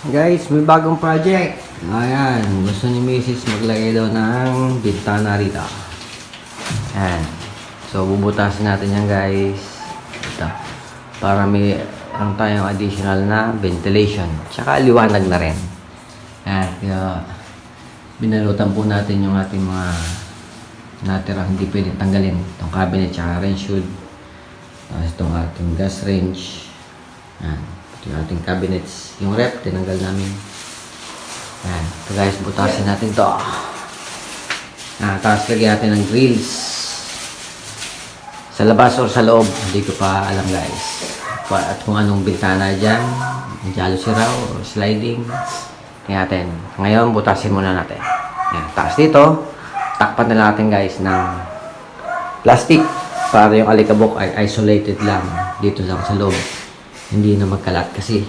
Guys, may bagong project. Ayan, gusto ni Mrs. maglagay daw ng bintana rito. Ayan. So, bubutasin natin yan guys. Ito. Para may tayong additional na ventilation. Tsaka liwanag na rin. Ayan. Kaya, binalutan po natin yung ating mga natirang hindi pwedeng tanggalin. Itong cabinet tsaka range hood. Tapos itong ating gas range. Ayan. Yung ating cabinets, yung rep, tinanggal namin. Ayan. Ito guys, butasin natin to. Tapos lagyan natin ng grills. Sa labas or sa loob, hindi ko pa alam guys. At kung anong bintana dyan, jealousy raw or sliding. Tingnan natin. Ngayon, butasin muna natin. Ayan. Tapos dito, takpan na natin guys ng plastic para yung alikabok ay isolated lang dito lang sa loob. Hindi na magkalat kasi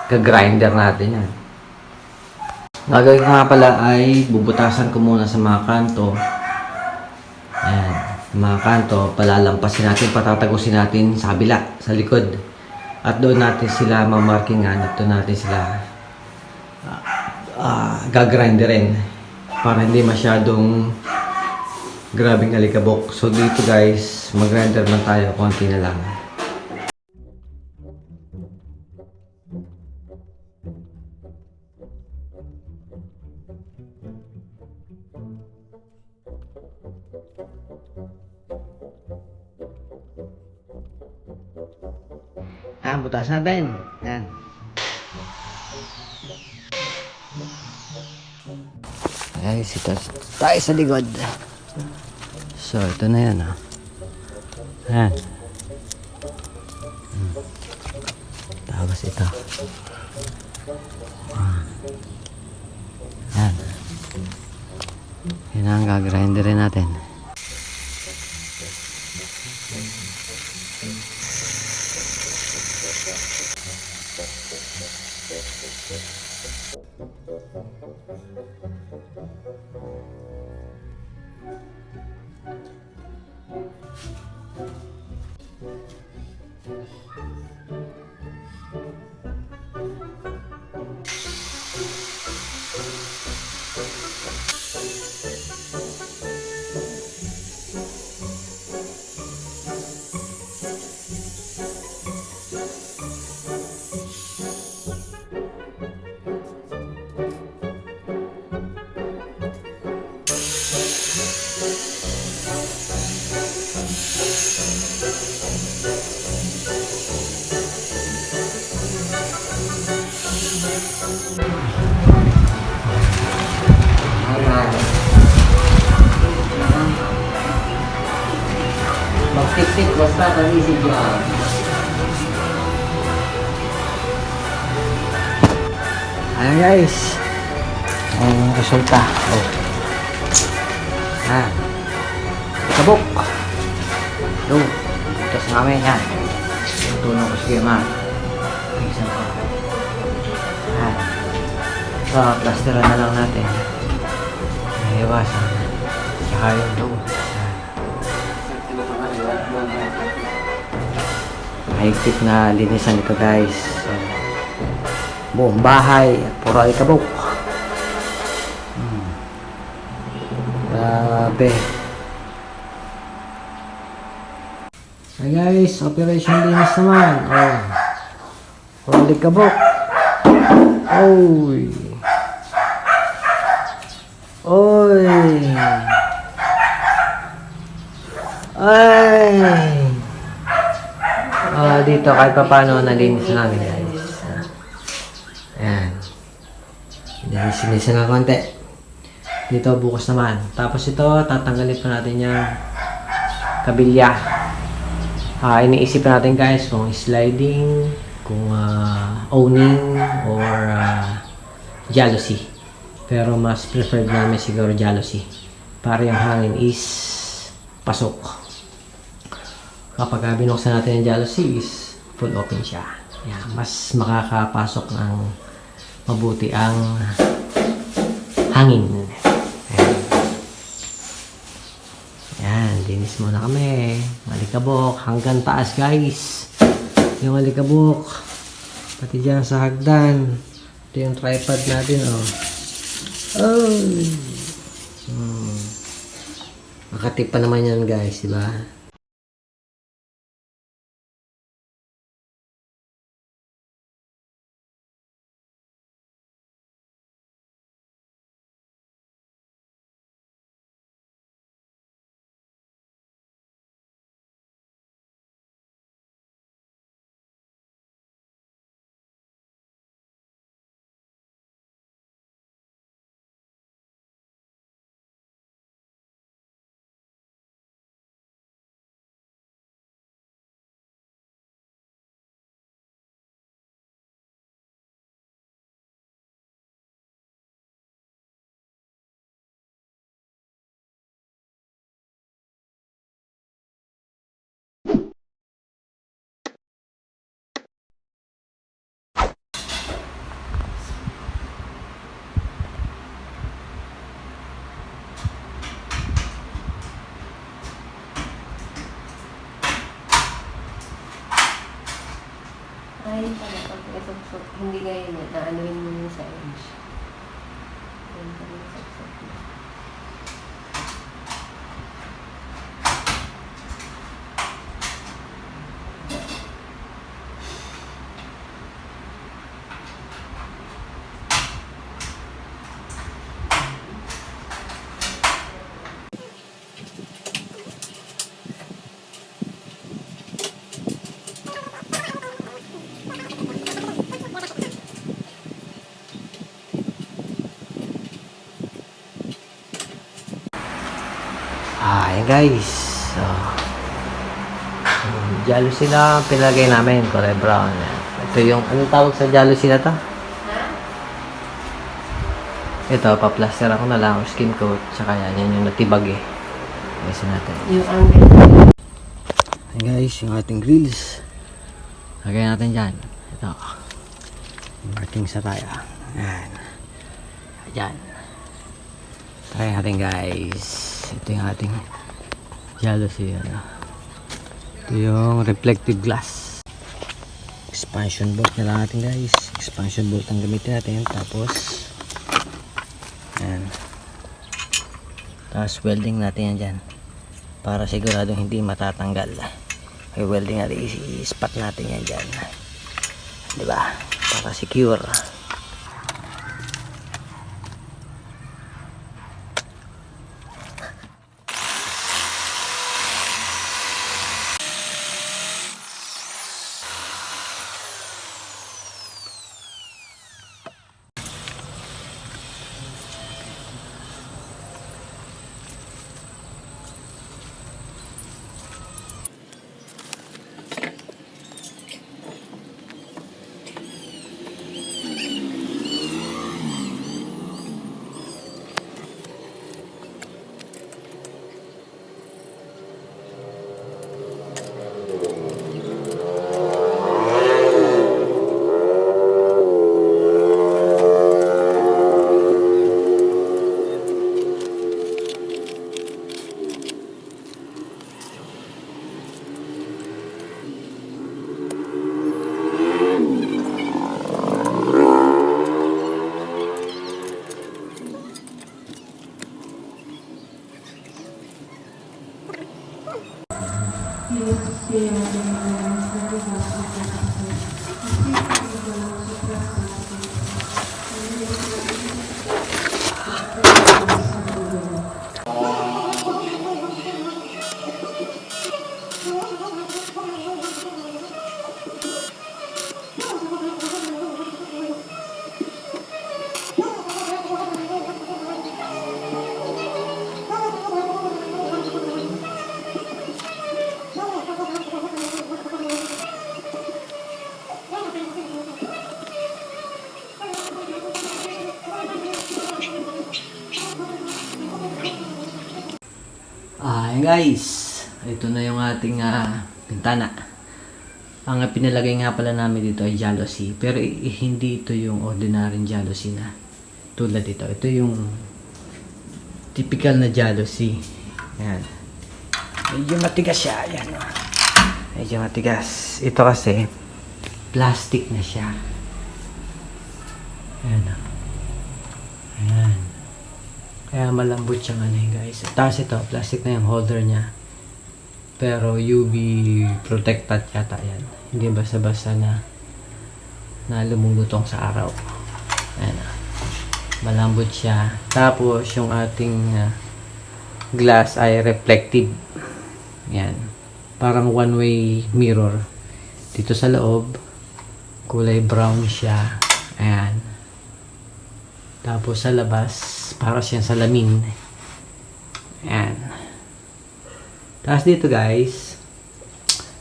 kagrinder natin yan. Gagawin ko nga pala ay bubutasan ko muna sa mga kanto. Ayan. Mga kanto, palalampasin natin, patatagusin natin sa kabila, sa likod. At doon natin sila mamarkingan at doon natin sila gagrinderin para hindi masyadong grabing alikabok. So dito guys, mag-grinder man tayo, konti na lang. Butas natin. Yan. Guys, ito tayo sa likod. So, ito na yan. Yan. Tapos ito. Yan. Yan ang gagrinderin natin. Mag-tik-tik basta kami si John. Ayan guys, ang resulta. Kabok. Butas namin yan. Tunong ko sige man. Isang ko. So, plasteran na lang natin. Iwasan. Tsaka yung doon. High-tip na linisan ito guys. So, buong bahay at puro alikabok. Grabe. Hi guys, operation linis naman. Puro alikabok. Oy. Ay. Dito kahit pa paano nalinis namin guys. Ayan. Linis na konti. Dito bukas naman. Tapos ito, tatanggalin pa natin yung kabilya. Iniisip natin guys kung sliding, kung owning, or jealousy. Pero mas preferred namin siguro jealousy. Para yung hangin is pasok. Kapag binuksan natin yung jealousy is full open siya. Yan, mas makakapasok ng mabuti ang hangin. Yan, linis muna kami. Alikabok, hanggang taas guys. Yung alikabok, pati dyan sa hagdan. Ito yung tripod natin, oh. Oh! Makatip pa naman yan, guys, diba? Ay, pala, pag isok-sok, hindi ganyan na, naanuin mo yung sa edge. Yan pala yung isok-sok mo. Ayan guys. So, jealousy na pinagay namin. Kulay brown. Ito yung, anong tawag sa jealousy na to? Ito, pa-plaster ako na lang. Skin coat. Tsaka yan yung natibag eh. Ayusin natin. Yung angle. Ayan guys, yung ating grills. Lagay natin dyan. Ito. Yung ating sataya. Ayan. Ayan. Try natin guys. Ito yung ating jealousy. Ano. Ito yung reflective glass. Expansion bolt na lang natin guys. Expansion bolt ang gamitin natin. Tapos ayan. Tapos welding natin yan dyan. Para siguradong hindi matatanggal. May welding natin. I-spot natin yan dyan. Diba? Para secure. Ayan guys, ito na yung ating bintana. Ang pinalagay nga pala namin dito ay jealousy, pero hindi ito yung ordinary jealousy na tulad dito. Ito yung typical na jealousy. Ayan. Medyo matigas siya. Ayan. Medyo matigas. Ito kasi plastic na siya. Ayan na. Ayan. Kaya malambot siyang ano yun guys. Tapos ito, plastic na yung holder niya. Pero UV protected yata yan. Hindi basta-basta na lumulutong sa araw. Ayan na. Malambot siya. Tapos yung ating glass ay reflective. Ayan. Parang one-way mirror. Dito sa loob, kulay brown siya. Ayan. Tapos sa labas, para siyang salamin. Ayan. Tapos dito guys,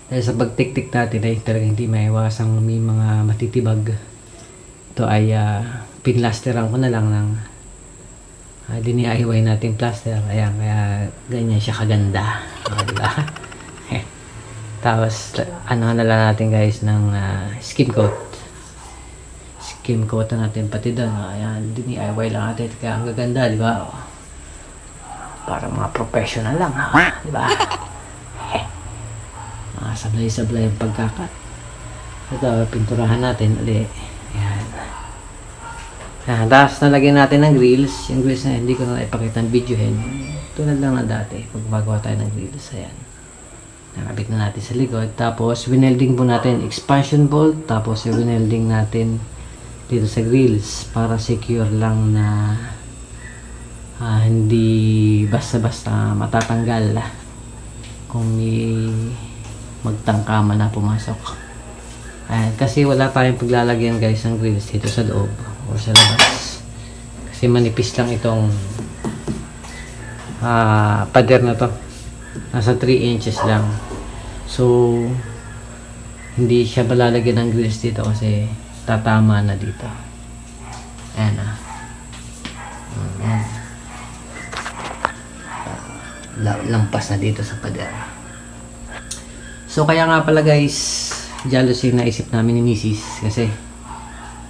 dahil sa pagtik-tik natin ay talagang hindi maiwasang may mga matitibag. Ito ay pinlasteran ko na lang ng dini-IY natin plaster. Ayan, kaya ganyan siya kaganda. Diba? Tapos, ano na lang natin guys ng skim coat. Skim coat na natin pati doon. Ayan, dini-IY lang natin. Kaya ang gaganda, di ba? Para mga professional lang, ha? Di ba? Mga sablay-sablay ang pagkakat. Ito, pinturahan natin ulit. Ayan. Tapos nalagyan natin ng grills. Yung grills na hindi ko na ipakita ang videohin. Tulad lang na dati. Pag magawa tayo ng grills. Ayan. Nakabit na natin sa likod. Tapos, winelding po natin expansion bolt. Tapos, winelding natin dito sa grills para secure lang na hindi basta-basta matatanggal kung may magtangkama na pumasok. Ayan. Kasi wala tayong paglalagyan guys ng grills dito sa loob o sa labas. Kasi manipis lang itong pader na to. Nasa 3 inches lang. So, hindi siya malalagyan ng grills dito kasi tatama na dito. Ayan na. Ayan. Lampas na dito sa pader. So, kaya nga pala guys, jealousy na isip namin ni Mrs. Kasi,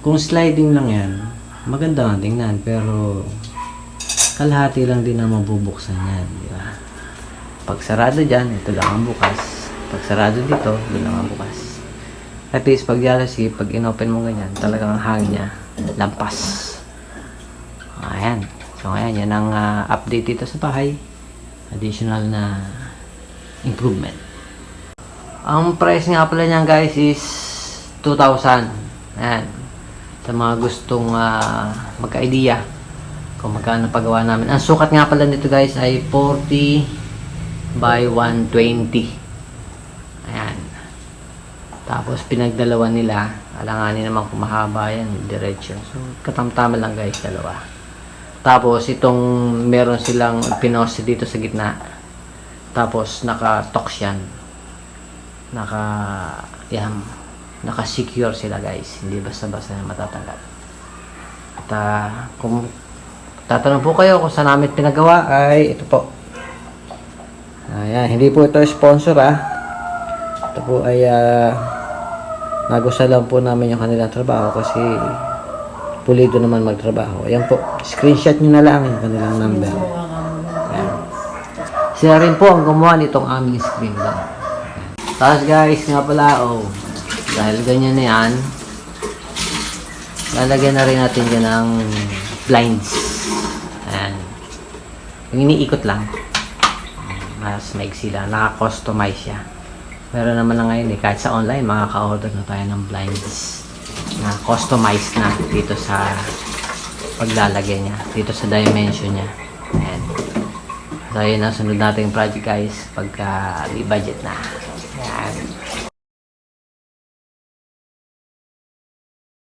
kung sliding lang yan, maganda nga tingnan. Pero, kalahati lang din na mabubuksan yan. Di ba? Pag sarado dyan, ito lang ang bukas. Pag sarado dito, doon lang ang bukas. At least, pag jealousy, pag inopen mo ganyan, talagang ang hangin niya, lampas. Ayan. So, ayan. Yan ang update dito sa bahay. Additional na improvement. Ang price nga pala niyan guys is 2,000. Ayan. Sa mga gustong magka-idea kung magkano pagawa namin. Ang sukat nga pala nito guys ay 40 by 120. Ayan. Tapos pinagdalawa nila. Alanganin naman kung mahaba yan. Diretso. So katamtama lang guys. Dalawa. Tapos itong meron silang pinost dito sa gitna. Tapos naka-tox yan. Naka-secure sila guys. Hindi basta-basta na matatanggal. At kung tatanong po kayo kung saan namin pinagawa ay ito po. Ayan, hindi po ito sponsor Ito po ay nagustuhan lang po namin yung kanilang trabaho kasi pulido naman magtrabaho. Ayan po, screenshot nyo na lang yung kanilang number. Ayan. Sila rin po ang gumawa nitong aming screen doon. Tapos guys, nga pala, dahil ganyan na yan, lalagyan na rin natin dyan ng blinds. Ayan. Yung iniikot lang. Mas maiksi lang. Naka-customize siya. Meron naman na ngayon kahit sa online, makaka-order na tayo ng blinds na customized na dito sa paglalagay niya. Dito sa dimension niya. Ayan. So, yun ang sunod nating project guys pagka may budget na. Ayan.